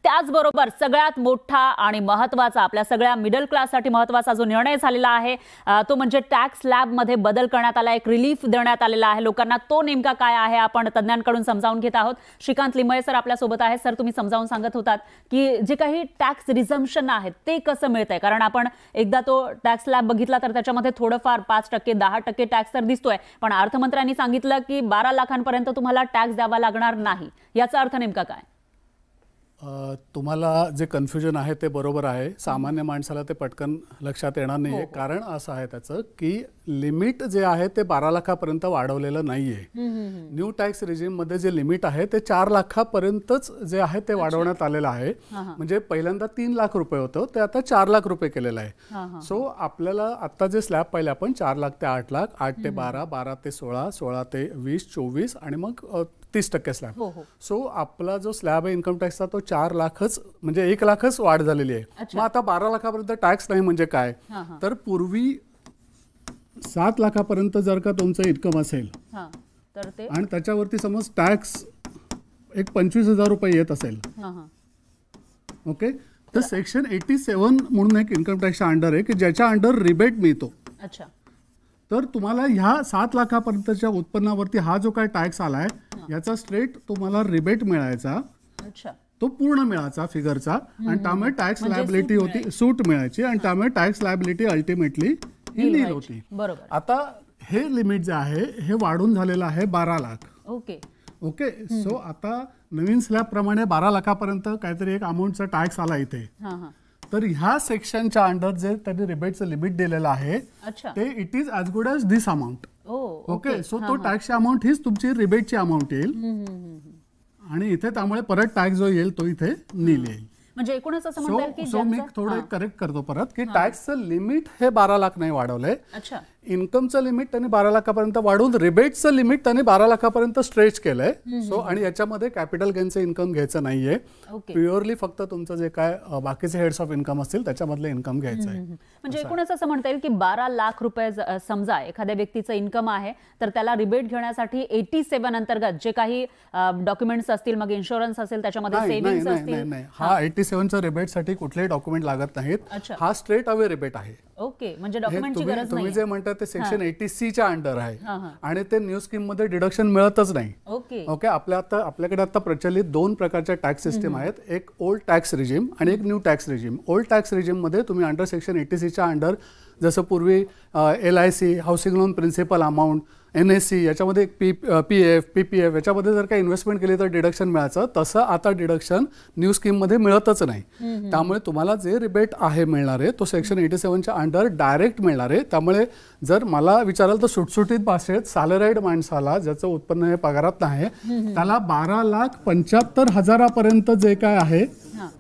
त्याचबरोबर सगळ्यात मोठा आणि महत्त्वाचा आपल्या सगळ्या मिडल क्लाससाठी महत्त्वाचा जो निर्णय झालेला आहे तो म्हणजे टॅक्स स्लॅबमध्ये बदल करण्यात आला, एक रिलीफ देण्यात आलेला आहे लोकांना. तो नेमका काय आहे आपण तज्ञांकडून समजावून घेत आहोत. श्रीकांत लिमये सर आपल्या सोबत आहेत. सर, तुम्ही समजावून सांगत होतात की जे काही टॅक्स रिझम्पशन आहे ते कसं मिळतंय, कारण आपण एकदा तो टॅक्स स्लॅब बघितला तर त्याच्यामध्ये थोडंफार 5% 10% टॅक्स तर दिसतोय, पण अर्थमंत्र्यांनी सांगितलं की 12 लाखांपर्यंत तुम्हाला टॅक्स द्यावा लागणार नाही. याचा अर्थ नेमका काय? तुम्हाला जे कन्फ्युजन आहे ते बरोबर आहे. सामान्य माणसाला ते पटकन लक्षात येणार नाही आहे. कारण असं आहे त्याचं की लिमिट जे आहे ते 12 लाखापर्यंत वाढवलेलं नाही आहे. न्यू टॅक्स रिजिममध्ये जे लिमिट आहे ते 4 लाखापर्यंतच जे आहे ते वाढवण्यात आलेलं आहे. म्हणजे पहिल्यांदा 3 लाख रुपये होतं, ते आता 4 लाख रुपये केलेलं आहे. सो आपल्याला आता जे स्लॅब पाहिले आपण 4 लाख ते 8 लाख, 8 ते 12, 12 ते 16, 16 ते 20, 24 आणि मग 30% स्लॅब. सो आपला जो स्लॅब आहे इन्कम टॅक्सचा तो 4 लाखच म्हणजे 1 लाखच वाढ झालेली आहे. मग आता 12 लाखापर्यंत टॅक्स नाही म्हणजे काय, तर पूर्वी 7 लाखापर्यंत जर का तुमचं इन्कम असेल तर ते आणि त्याच्यावरती समज टॅक्स एक 25,000 रुपये येत असेल, ओके, तर सेक्शन 87 म्हणून एक इन्कम टॅक्सच्या अंडर आहे की ज्याच्या अंडर रिबेट मिळतो. अच्छा, तर तुम्हाला ह्या 7 लाखापर्यंतच्या उत्पन्नावरती हा जो काय टॅक्स आलाय याचा स्ट्रेट तुम्हाला रिबेट मिळायचा. अच्छा, तो पूर्ण मिळायचा फिगरचा आणि त्यामुळे टॅक्स लायबिलिटी होती, सूट मिळायची आणि त्यामुळे टॅक्स लायबिलिटी अल्टिमेटली ही नील होती. बरोबर. आता हे लिमिट जे आहे हे वाढून झालेलं आहे 12 लाख. Okay okay. सो आता नवीन स्लॅब प्रमाणे 12 लाखापर्यंत काहीतरी एक अमाऊंटचा टॅक्स आला इथे. तर ह्या सेक्शनच्या अंडर जे त्यांनी रिबेटचं लिमिट दिलेलं आहे ते it is as good as this amount. Okay. So तो टॅक्सची अमाऊंट हीच तुमची रिबेटची अमाऊंट येईल आणि इथे त्यामुळे परत टॅक्स जो येईल तो इथे नील येईल. म्हणजे एकूणच असं म्हणता येईल की सो मी थोडं करेक्ट करतो परत की टॅक्सचं लिमिट हे 12 लाख नाही वाढवलंय. अच्छा, इन्कमचं लिमिट त्यांनी 12 लाखापर्यंत वाढवून रिबेटचं लिमिट त्यांनी 12 लाखापर्यंत स्ट्रेच केलंय. सो आणि याच्यामध्ये कॅपिटल गेनचं इन्कम घ्यायचं नाहीये, प्युअरली फक्त तुमचं जे काय बाकीचे हेड्स ऑफ इन्कम असतील त्याच्यामधलं इन्कम घ्यायचं आहे. म्हणजे एकूणच असं म्हणता येईल की 12 लाख रुपये समजा एखाद्या व्यक्तीचं इन्कम आहे तर त्याला रिबेट घेण्यासाठी 87 अंतर्गत जे काही डॉक्युमेंट्स असतील, मग इन्शुरन्स असेल, त्याच्यामध्ये सेव्हिंग्ज असतील. हा 87च्या रिबेटसाठी कुठलेही डॉक्युमेंट लागत नाहीत. हा स्ट्रेट अवे रिबेट आहे. ओके, म्हणजे डॉक्युमेंटची गरज नाही. तुम्ही जे म्हणता ते सेक्शन 80C च्या अंडर आहे आणि ते न्यू स्कीम मध्ये डिडक्शन मिळतच नाही. ओके. आपल्याकडे आता प्रचलित 2 प्रकारच्या टॅक्स सिस्टीम आहेत, एक ओल्ड टॅक्स रिजिम आणि एक new tax regime. Old tax regime मध्ये तुम्ही अंडर सेक्शन 80C च्या अंडर जसं पूर्वी LIC, housing loan principal amount, NSC याच्यामध्ये PF, PPF याच्यामध्ये जर काही इन्व्हेस्टमेंट केली तर डिडक्शन मिळायचं. तसं आता डिडक्शन न्यू स्कीममध्ये मिळतच नाही. त्यामुळे तुम्हाला जे रिबेट आहे मिळणार आहे तो सेक्शन 87च्या अंडर डायरेक्ट मिळणार आहे. त्यामुळे जर मला विचाराल तर सुटसुटीत भाषेत सॅलराईड माणसाला ज्याचं उत्पन्न हे पगारात नाही त्याला 12,75,000 जे काय आहे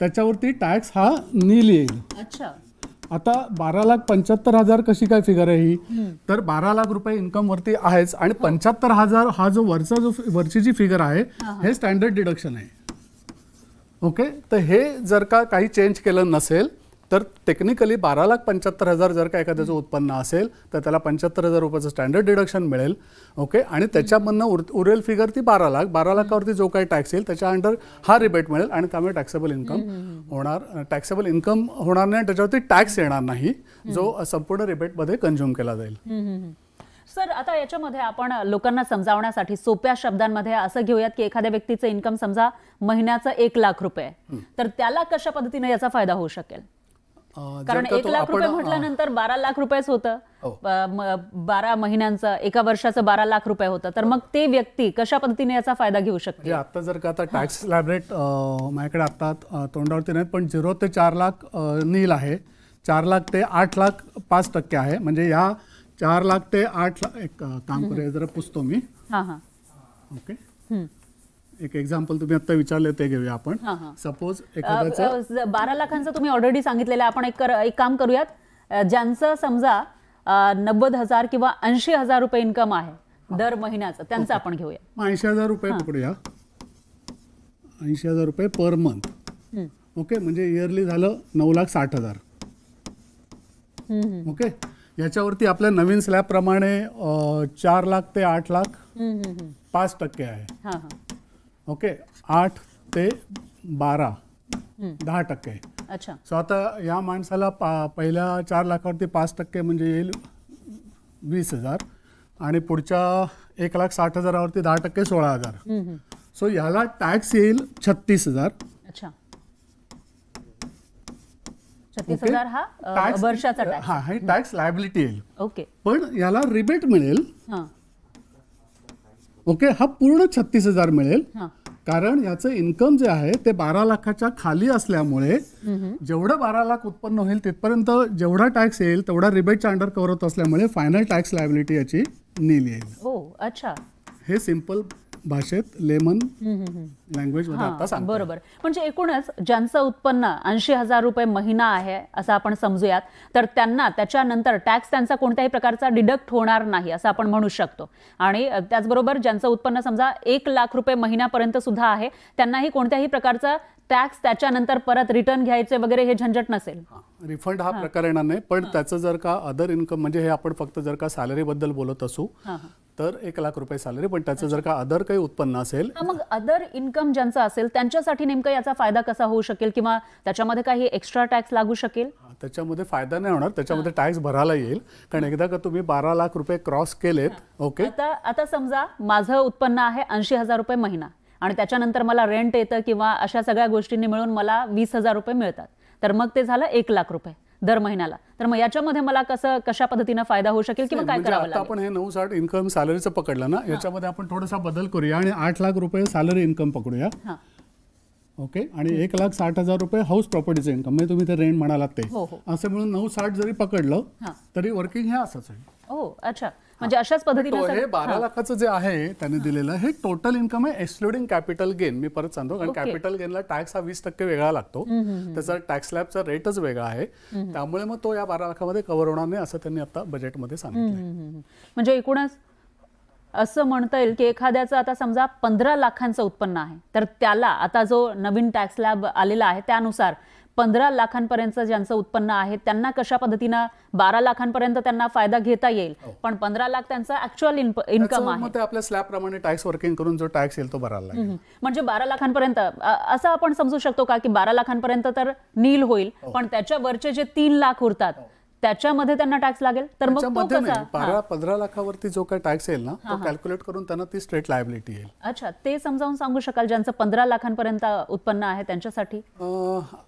त्याच्यावरती टॅक्स हा नील येईल. अच्छा, आता 12,75,000 कशी काय फिगर आहे ही, तर 12 लाख रुपये इन्कम वरती आहेच आणि 75,000 हा जो वरची जी फिगर आहे हे स्टँडर्ड डिडक्शन आहे. ओके. तर हे जर का काही चेंज केलं नसेल तर टेक्निकली 12,75,000 जर का एखाद्याचं उत्पन्न असेल तर त्याला 75,000 रुपयाचं स्टँडर्ड डिडक्शन मिळेल. ओके. आणि त्याच्यामधनं उरेल फिगर ती 12 लाख. 12 लाखावरती जो काही टॅक्स येईल त्याच्या अंडर हा रिबेट मिळेल आणि त्यामुळे टॅक्सेबल इन्कम होणार नाही, त्याच्यावरती टॅक्स येणार नाही जो संपूर्ण रिबेटमध्ये कन्झ्युम केला जाईल. सर, आता याच्यामध्ये आपण लोकांना समजावण्यासाठी सोप्या शब्दांमध्ये असं घेऊयात की एखाद्या व्यक्तीचं इन्कम समजा महिन्याचं 1 लाख रुपये, तर त्याला कशा पद्धतीने याचा फायदा होऊ शकेल? कारण 1 लाख रुपये म्हटल्यानंतर 12 लाख रुपयेच होतं, 12 महिन्यांचं, एका वर्षाचं 12 लाख रुपये होतं. तर मग ते व्यक्ती कशा पद्धतीने याचा फायदा घेऊ शकते? आता जर का आता टॅक्स स्लॅब रेट माझ्याकडे आता तोंडावरती नाहीत, पण 0 ते 4 लाख नील आहे, 4 लाख ते 8 लाख 5% आहे. म्हणजे या 4 लाख ते 8 लाख एक काम करूया, जरा पुसतो मी. ओके. एक एक्झाम्पल तुम्ही आता विचारले ते घेऊया आपण. सपोज एखाद्याचं 12 लाखांचं तुम्ही ऑलरेडी सांगितलेलं, आपण एक काम करूयात, ज्यांचं समजा 90,000 किंवा 80,000 रुपये इन्कम आहे दर महिन्याचं, त्यांचं आपण घेऊया. 80,000 रुपये पकडूया, 80,000 रुपये पर मंथ. ओके. म्हणजे इयरली झालं 9,60,000. ओके. याच्यावरती आपल्या नवीन स्लॅब प्रमाणे 4 लाख ते 8 लाख 5% आहे. ओके. 8 ते 12 10%. अच्छा. सो आता या माणसाला पहिल्या 4 लाखावरती 5% म्हणजे येईल 20,000 आणि पुढच्या 1,60,000वरती 10% 16,000. सो याला टॅक्स येईल 36,000. अच्छा. 36,000 हा वर्षाचा टॅक्स. हा हे टॅक्स लायबिलिटी येईल. ओके. पण याला रिबेट मिळेल. हां. ओके, हा पूर्ण 36,000 मिळेल. हां. कारण याचं इन्कम जे आहे ते 12 लाखाच्या खाली असल्यामुळे जेवढं 12 लाख उत्पन्न होईल तिथपर्यंत जेवढा टॅक्स येईल तेवढा रिबेटच्या अंडर कव्हर होत असल्यामुळे फायनल टॅक्स लायबिलिटी याची नील येईल. ओ अच्छा. हे सिंपल भाषेत लेमन लँग्वेज मध्ये आता सांगतो. बरोबर. म्हणजे एकूणच ज्यांचं उत्पन्न 80,000 रुपये महिना आहे असं आपण समजूयात, तर त्यांना त्याच्यानंतर टॅक्स त्यांचा कोणत्याही प्रकारचा डिडक्ट होणार नाही असं आपण म्हणू शकतो. आणि त्याचबरोबर ज्यांचं उत्पन्न समजा 1 लाख रुपये महिन्यापर्यंत सुद्धा आहे त्यांनाही कोणत्याही प्रकारचा टॅक्स त्याच्यानंतर परत रिटर्न घ्यायचे वगैरे हे झंझट नसेल. रिफंड हा प्रकार येणार नाही. पण त्याचं जर का अदर इन्कम म्हणजे हे आपण फक्त जर का सॅलरी बद्दल बोलत असू तर 1 लाख रुपये सॅलरी, पण त्याचं जर का अदर काही उत्पन्न असेल. मग अदर इन्कम ज्यांचं असेल त्यांच्यासाठी नेमकं याचा फायदा कसा होऊ शकेल किंवा त्याच्यामध्ये काही एक्स्ट्रा टॅक्स लागू शकेल? त्याच्यामध्ये फायदा नाही होणार, त्याच्यामध्ये टॅक्स भरायला येईल. कारण एकदा का तुम्ही 12 लाख रुपये क्रॉस केलेत. ओके. आता समजा माझं उत्पन्न आहे 80,000 रुपये महिना आणि त्याच्यानंतर मला रेंट येतं किंवा अशा सगळ्या गोष्टींनी मिळून मला 20,000 रुपये मिळतात, तर मग ते झालं 1 लाख रुपये दर महिन्याला. तर मग याच्यामध्ये मला कशा पद्धतीने फायदा होऊ शकेल किंवा काय करावं लागेल? आपण हे 960 इन्कम सॅलरीचं पकडलं ना, याच्यामध्ये आपण थोडासा बदल करूया आणि 8 लाख रुपये सॅलरी इन्कम पकडूया. ओके. आणि 1,60,000 रुपये हाऊस प्रॉपर्टीचं इन्कम म्हणजे तुम्ही ते रेंट म्हणालात ते, असं म्हणून 960 जरी पकडलं तरी वर्किंग हे असंच आहे. ओ अच्छा. म्हणजे अशाच पद्धतीने हे 12 लाखाचं जे आहे त्याने दिलेलं हे टोटल इन्कम आहे एक्सक्लुडिंग कॅपिटल गेन. मी परत सांगतो, कारण कॅपिटल गेनला टॅक्स हा 20% वेगळा लागतो. त्याचा टॅक्स स्लॅबचा रेटच वेगळा आहे. त्यामुळे मग तो या 12 लाखामध्ये कव्हर होणार नाही असं त्यांनी आता बजेटमध्ये सांगितलं. म्हणजे एकूणच असं म्हणता येईल की एखाद्याचं आता समजा 15 लाखांचं उत्पन्न आहे तर त्याला आता जो नवीन टॅक्स स्लॅब आलेला आहे त्यानुसार 15 लाखांपर्यंत ज्यांचं उत्पन्न आहे त्यांना कशा पद्धतीनं 12 लाखांपर्यंत त्यांना फायदा घेता येईल, पण 15 लाख त्यांचा ऍक्च्युअल इन्कम आहे. ते आपल्या स्लॅब प्रमाणे टॅक्स वर्किंग करून जो टॅक्स येईल तो भरायला लागेल. म्हणजे 12 लाखांपर्यंत असं आपण समजू शकतो का की 12 लाखांपर्यंत तर नील होईल, पण त्याच्या वरचे जे 3 लाख उरतात त्याच्यामध्ये त्यांना टॅक्स लागेल. तर मग तो कसा? 15 लाखावरती जो काही टॅक्स येईल ना तो कॅल्क्युलेट करून त्यांना ती स्ट्रेट लायबिलिटी येईल. अच्छा. ते समजावून सांगू शकाल ज्यांचं 15 लाखांपर्यंत उत्पन्न आहे त्यांच्यासाठी?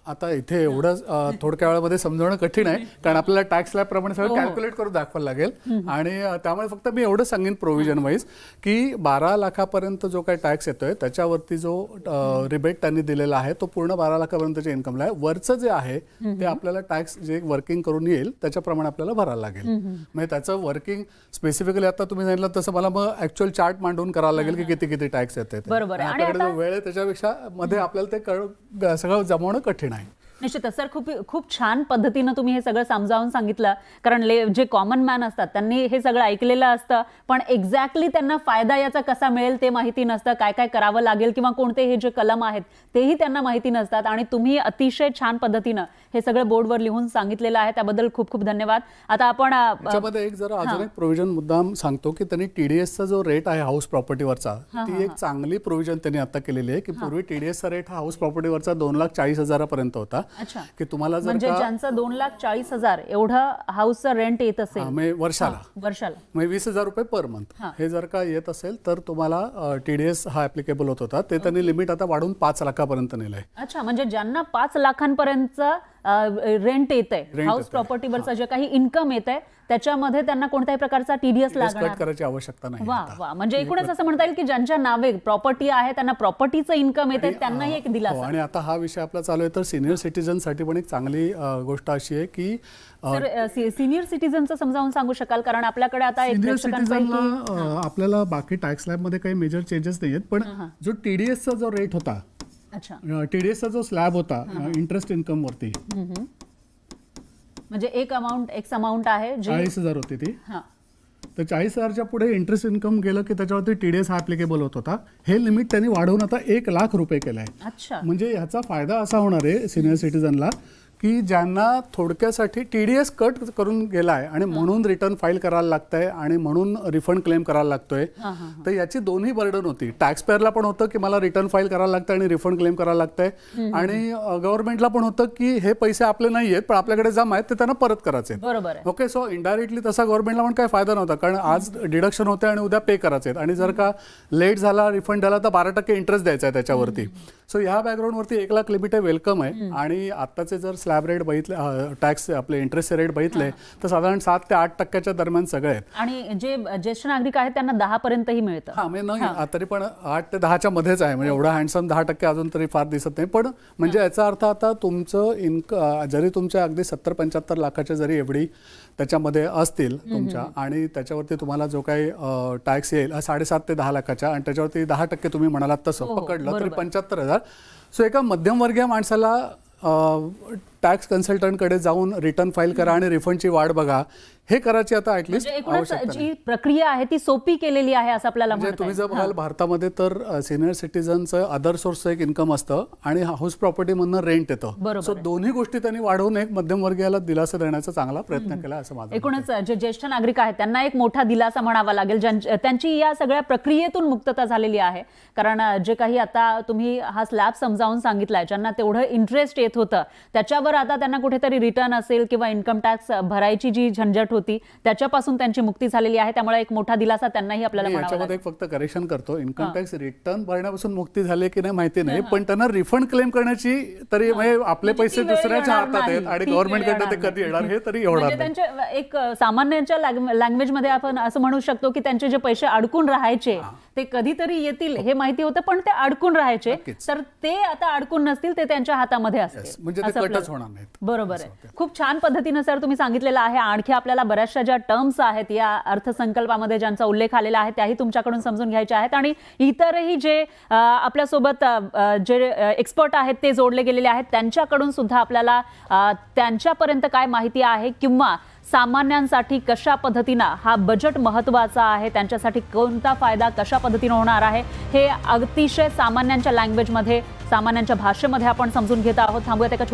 आता इथे एवढं थोडक्या वेळामध्ये समजावणं कठीण आहे, कारण आपल्याला टॅक्स स्लॅब प्रमाणे सगळं कॅल्क्युलेट करून दाखवायला लागेल. आणि त्यामुळे फक्त मी एवढं सांगेन प्रोव्हिजन वाईज की 12 लाखापर्यंत जो काही टॅक्स येतोय त्याच्यावरती जो रिबेट त्यांनी दिलेला आहे तो पूर्ण 12 लाखापर्यंतच्या इन्कमला आहे. वरचं जे आहे ते आपल्याला टॅक्स जे वर्किंग करून येईल त्याच्याप्रमाणे आपल्याला भरायला लागेल. म्हणजे त्याचं वर्किंग स्पेसिफिकली आता तुम्ही सांगितलं तसं मला मग ऍक्च्युअल चार्ट मांडून करायला लागेल की किती किती टॅक्स येते. बरोबर. आपल्याकडे जो वेळ आहे त्याच्यापेक्षा मध्ये आपल्याला ते सगळं जमवणं कठीण आहे. निश्चितच सर, खूप छान पद्धतीनं तुम्ही हे सगळं समजावून सांगितलं. कारण जे कॉमन मॅन असतात त्यांनी हे सगळं ऐकलेलं असतं, पण एक्झॅक्टली त्यांना फायदा याचा कसा मिळेल ते माहिती नसतं, काय काय करावं लागेल किंवा कोणते हे जे कलम आहेत तेही त्यांना माहिती नसतात. आणि तुम्ही अतिशय छान पद्धतीनं हे सगळं बोर्डवर लिहून सांगितलेलं आहे, त्याबद्दल खूप खूप धन्यवाद. आता आपण त्याच्यामध्ये एक जरा अजून एक प्रोव्हिजन मुद्दाम सांगतो की त्यांनी टीडीएसचा जो रेट आहे हाऊस प्रॉपर्टीवरचा, ती एक चांगली प्रोव्हिजन त्यांनी आता केलेली आहे की पूर्वी टीडीएसचा रेट हा हाऊस प्रॉपर्टीवरचा 2,40,000 पर्यंत होता. की तुम्हाला जर म्हणजे ज्यांचं 2,40,000 एवढं हाऊसचं रेंट येत असेल वर्षाला म्हणजे 20,000 रुपये पर मंथ हे जर का येत असेल तर तुम्हाला टीडीएस हा ऍप्लिकेबल होत होता. ते त्यांनी लिमिट आता वाढून 5 लाखापर्यंत नेलंय. अच्छा. म्हणजे ज्यांना 5 लाखांपर्यंत रेंट येत आहे, हाऊस प्रॉपर्टीवरचं जे काही इन्कम येत आहे त्याच्यामध्ये त्यांना कोणत्याही प्रकारचा टीडीएस लागणार करायची आवश्यकता नाही. वा. म्हणजे एकूणच असं म्हणता येईल की ज्यांच्या नावे प्रॉपर्टी आहे त्यांना प्रॉपर्टीचं इन्कम येत आहे त्यांनाही एक दिलासा. आणि आता हा विषय आपला चालू आहे तर सिनियर सिटीजन साठी पण एक चांगली गोष्ट अशी आहे की सिनियर सिटीजनचं समजावून सांगू शकाल? कारण आपल्याकडे आता आपल्याला बाकी टॅक्स स्लॅब मध्ये काही मेजर चेंजेस नाही आहेत, पण जो टीडीएसचा जो रेट होता, टीडीएसचा जो स्लॅब होता इंटरेस्ट इन्कम वरती, म्हणजे एक अमाऊंट आहे 40,000 होती ती. तर 40,000च्या पुढे इंटरेस्ट इन्कम गेलं की त्याच्यावरती टीडीएस हा ऍप्लिकेबल होत होता. हे लिमिट त्यांनी वाढवून आता 1 लाख रुपये केलंय. अच्छा. म्हणजे ह्याचा फायदा असा होणार आहे सिनियर सिटीजनला की ज्यांना थोडक्यासाठी TDS कट करून गेलाय आणि म्हणून रिटर्न फाईल करायला लागतंय आणि म्हणून रिफंड क्लेम करायला लागतोय, तर याची दोन्ही बर्डन होती. टॅक्स पेअरला पण होतं की मला रिटर्न फाईल करायला लागतं आणि रिफंड क्लेम करायला लागतंय, आणि गव्हर्नमेंटला पण होतं की हे पैसे आपले नाही आहेत पण आपल्याकडे जमा आहेत ते त्यांना परत करायचे. ओके, सो इनडायरेक्टली तसा गव्हर्नमेंटला पण काही फायदा नव्हता, कारण आज डिडक्शन होते आणि उद्या पे करायचे आणि जर का लेट झाला रिफंड झाला तर 12% इंटरेस्ट द्यायचा आहे त्याच्यावरती. सो ह्या बॅकग्राऊंडवरती 1 लाख लिमिट आहे, वेलकम आहे. आणि आताचे जर स्लॅब रेट बघितले, टॅक्स आपले इंटरेस्ट रेट बघितले तर साधारण 7 ते 8% दरम्यान सगळे आहेत. आणि जे ज्येष्ठ नागरिक आहेत त्यांना 10 पर्यंतही मिळतं. हा, म्हणजे नाही तरी पण 8 ते 10च्या मध्येच आहे, म्हणजे एवढा हँडसम 10% अजून तरी फार दिसत नाही. पण म्हणजे याचा अर्थ आता तुमचं जरी तुमच्या अगदी 70-75 लाखाच्या जरी एवढी त्याच्यामध्ये असतील तुमच्या, आणि त्याच्यावरती तुम्हाला जो काही टॅक्स येईल 7.5 ते 10 लाखाच्या, आणि त्याच्यावरती 10% तुम्ही म्हणालात तसं पकडलं तरी 75,000. सो एका मध्यमवर्गीय माणसाला टॅक्स कन्सल्टंटकडे जाऊन रिटर्न फाईल करा आणि रिफंडची वाट बघा, हे करायची आता ऍटलीस्ट जी प्रक्रिया आहे ती सोपी केलेली आहे असं आपल्याला म्हणजे तुम्ही जर बघाल भारतामध्ये तर सिनियर सिटीजनचं अदर सोर्सचं एक इन्कम असतं आणि हाऊस प्रॉपर्टीमधनं रेंट येतं. सो दोन्ही गोष्टी त्यांनी वाढवून एक मध्यमवर्गीयाला दिलासा देण्याचा चांगला प्रयत्न केला असं माझं. एकूणच जे ज्येष्ठ नागरिक आहेत त्यांना एक मोठा दिलासा म्हणावा लागेल, त्यांची या सगळ्या प्रक्रियेतून मुक्तता झालेली आहे. कारण जे काही आता तुम्ही हा स्लॅब समजावून सांगितलाय, ज्यांना तेवढं इंटरेस्ट येत होतं त्याच्यावर आता त्यांना कुठेतरी रिटर्न असेल किंवा इन्कम टॅक्स भरायची जी झंझट होती त्याच्यापासून त्यांची मुक्ती झालेली आहे. त्यामुळे एक मोठा दिलासा त्यांनाही आपल्याला म्हणावा लागेल. याच्यामध्ये फक्त करेक्शन करतो, इन्कम टॅक्स रिटर्न भरण्यापासून मुक्ती झाली की नाही माहिती नाही, पण त्यांना रिफंड क्लेम करण्याची तरी आपले पैसे दुसऱ्याच्या हातात आहेत आणि गव्हर्नमेंटकडे ते कधी येणार हे तरी होणार नाही. त्यांचे एक सामान्यांच्या लँग्वेजमध्ये आपण असं म्हणू शकतो की त्यांचे जे पैसे अडकून राहायचे ते कधीतरी येतील हे माहिती होतं, पण ते अडकून राहायचे, तर ते आता अडकून नसतील, ते त्यांच्या हातामध्ये असतील, म्हणजे ते कटच होणार नाहीत. बरोबर आहे. खूप छान पद्धतीने सर तुम्ही सांगितलेलं आहे. आणखी आपल्याला बऱ्याचशा ज्या टर्म्स आहेत या अर्थसंकल्पामध्ये ज्यांचा उल्लेख आलेला आहे त्याही तुमच्याकडून समजून घ्यायच्या आहेत, आणि इतरही जे आपल्यासोबत जे एक्सपर्ट आहेत ते जोडले गेलेले आहेत त्यांच्याकडून सुद्धा आपल्याला त्यांच्यापर्यंत काय माहिती आहे किंवा सामान्यांसाठी कशा पद्धतीनं हा बजेट महत्त्वाचा आहे, त्यांच्यासाठी कोणता फायदा कशा पद्धतीने होणार आहे हे अतिशय सामान्यांच्या लँग्वेजमध्ये, सामान्यांच्या भाषेमध्ये आपण समजून घेत आहोत. थांबूयात एका